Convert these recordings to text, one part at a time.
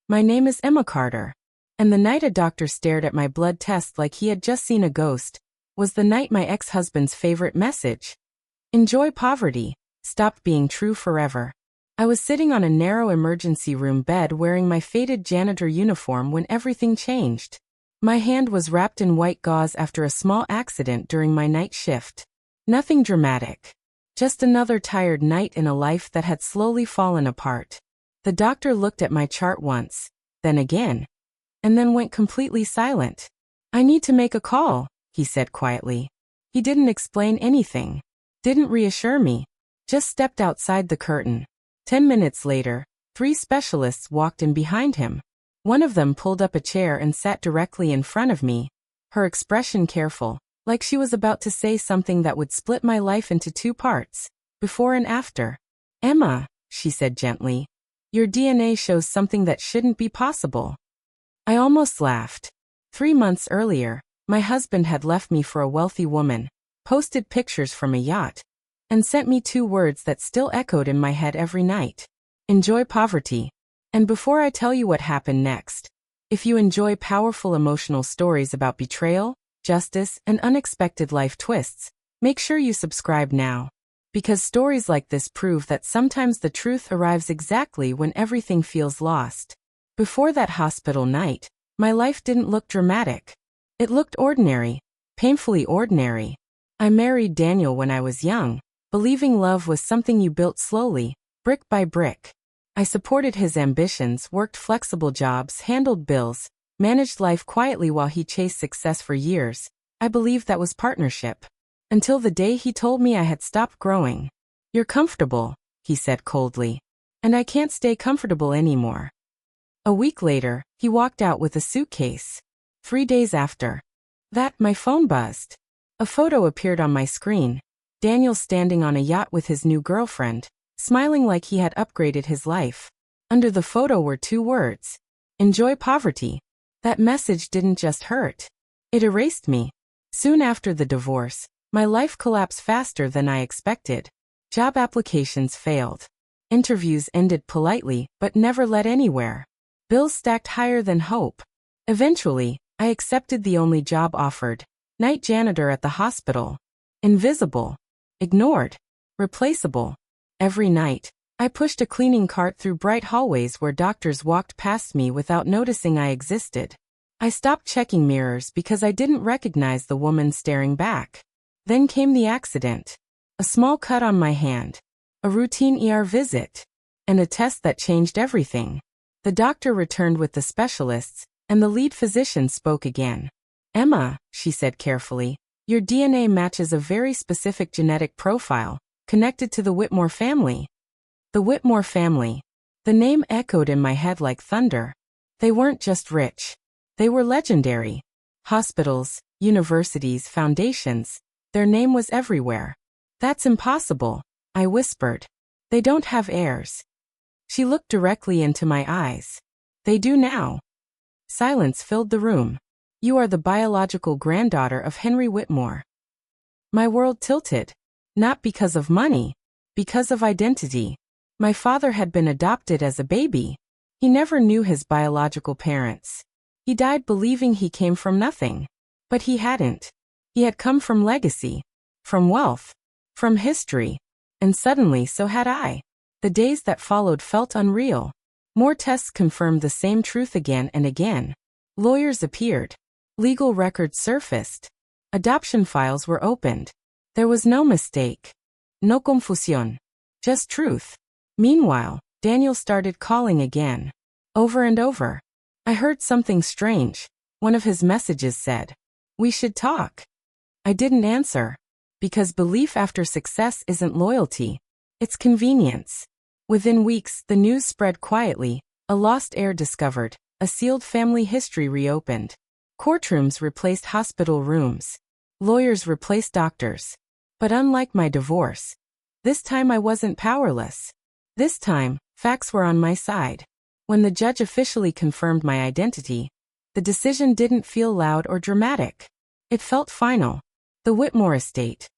My name is Emma Carter. And the night a doctor stared at my blood test like he had just seen a ghost was the night my ex-husband's favorite message, "Enjoy poverty, stopped being true forever." I was sitting on a narrow emergency room bed wearing my faded janitor uniform when everything changed. My hand was wrapped in white gauze after a small accident during my night shift. Nothing dramatic. Just another tired night in a life that had slowly fallen apart. The doctor looked at my chart once, then again, and then went completely silent. "I need to make a call," he said quietly. He didn't explain anything, didn't reassure me, just stepped outside the curtain. 10 minutes later, 3 specialists walked in behind him. One of them pulled up a chair and sat directly in front of me, her expression careful, like she was about to say something that would split my life into 2 parts, before and after. "Emma," she said gently, "your DNA shows something that shouldn't be possible." I almost laughed. 3 months earlier, my husband had left me for a wealthy woman, posted pictures from a yacht, and sent me 2 words that still echoed in my head every night. "Enjoy poverty." And before I tell you what happened next, if you enjoy powerful emotional stories about betrayal, justice, and unexpected life twists, make sure you subscribe now. Because stories like this prove that sometimes the truth arrives exactly when everything feels lost. Before that hospital night, my life didn't look dramatic. It looked ordinary, painfully ordinary. I married Daniel when I was young, believing love was something you built slowly, brick by brick. I supported his ambitions, worked flexible jobs, handled bills, managed life quietly while he chased success for years. I believed that was partnership. Until the day he told me I had stopped growing. "You're comfortable," he said coldly. "And I can't stay comfortable anymore." A week later, he walked out with a suitcase. 3 days after that, my phone buzzed. A photo appeared on my screen. Daniel standing on a yacht with his new girlfriend, smiling like he had upgraded his life. Under the photo were 2 words: "Enjoy poverty." That message didn't just hurt. It erased me. Soon after the divorce, my life collapsed faster than I expected. Job applications failed. Interviews ended politely but never led anywhere. Bills stacked higher than hope. Eventually, I accepted the only job offered: night janitor at the hospital. Invisible. Ignored. Replaceable. Every night, I pushed a cleaning cart through bright hallways where doctors walked past me without noticing I existed. I stopped checking mirrors because I didn't recognize the woman staring back. Then came the accident. A small cut on my hand. A routine ER visit. And a test that changed everything. The doctor returned with the specialists, and the lead physician spoke again. "Emma," she said carefully, "your DNA matches a very specific genetic profile, connected to the Whitmore family." The Whitmore family. The name echoed in my head like thunder. They weren't just rich. They were legendary. Hospitals, universities, foundations. Their name was everywhere. "That's impossible," I whispered. "They don't have heirs." She looked directly into my eyes. "They do now." Silence filled the room. "You are the biological granddaughter of Henry Whitmore." My world tilted. Not because of money. Because of identity. My father had been adopted as a baby. He never knew his biological parents. He died believing he came from nothing. But he hadn't. He had come from legacy. From wealth. From history. And suddenly so had I. The days that followed felt unreal. More tests confirmed the same truth again and again. Lawyers appeared. Legal records surfaced. Adoption files were opened. There was no mistake. No confusión. Just truth. Meanwhile, Daniel started calling again. Over and over. I heard something strange. One of his messages said, "We should talk." I didn't answer. Because belief after success isn't loyalty. It's convenience. Within weeks, the news spread quietly. A lost heir discovered. A sealed family history reopened. Courtrooms replaced hospital rooms. Lawyers replaced doctors. But unlike my divorce, this time I wasn't powerless. This time, facts were on my side. When the judge officially confirmed my identity, the decision didn't feel loud or dramatic. It felt final. The Whitmore estate,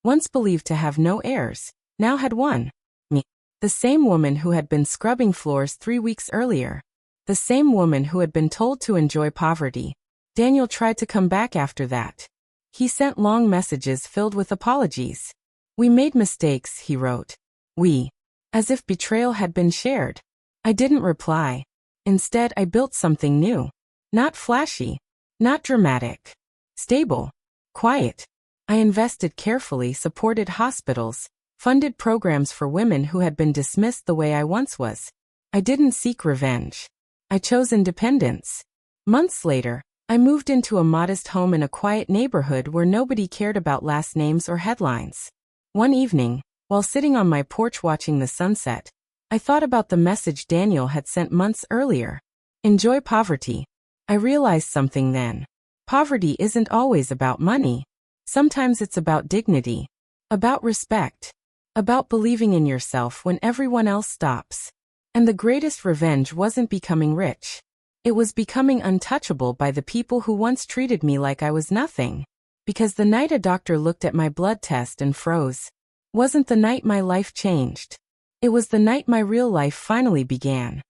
once believed to have no heirs, now had one. Me. The same woman who had been scrubbing floors 3 weeks earlier. The same woman who had been told to enjoy poverty. Daniel tried to come back after that. He sent long messages filled with apologies. We made mistakes, he wrote. We. As if betrayal had been shared. I didn't reply. Instead, I built something new. Not flashy. Not dramatic. Stable. Quiet. I invested carefully, supported hospitals, funded programs for women who had been dismissed the way I once was. I didn't seek revenge. I chose independence. Months later, I moved into a modest home in a quiet neighborhood where nobody cared about last names or headlines. One evening, while sitting on my porch watching the sunset, I thought about the message Daniel had sent months earlier. Enjoy poverty. I realized something then. Poverty isn't always about money. Sometimes it's about dignity, about respect, about believing in yourself when everyone else stops. And the greatest revenge wasn't becoming rich. It was becoming untouchable by the people who once treated me like I was nothing. Because the night a doctor looked at my blood test and froze wasn't the night my life changed. It was the night my real life finally began.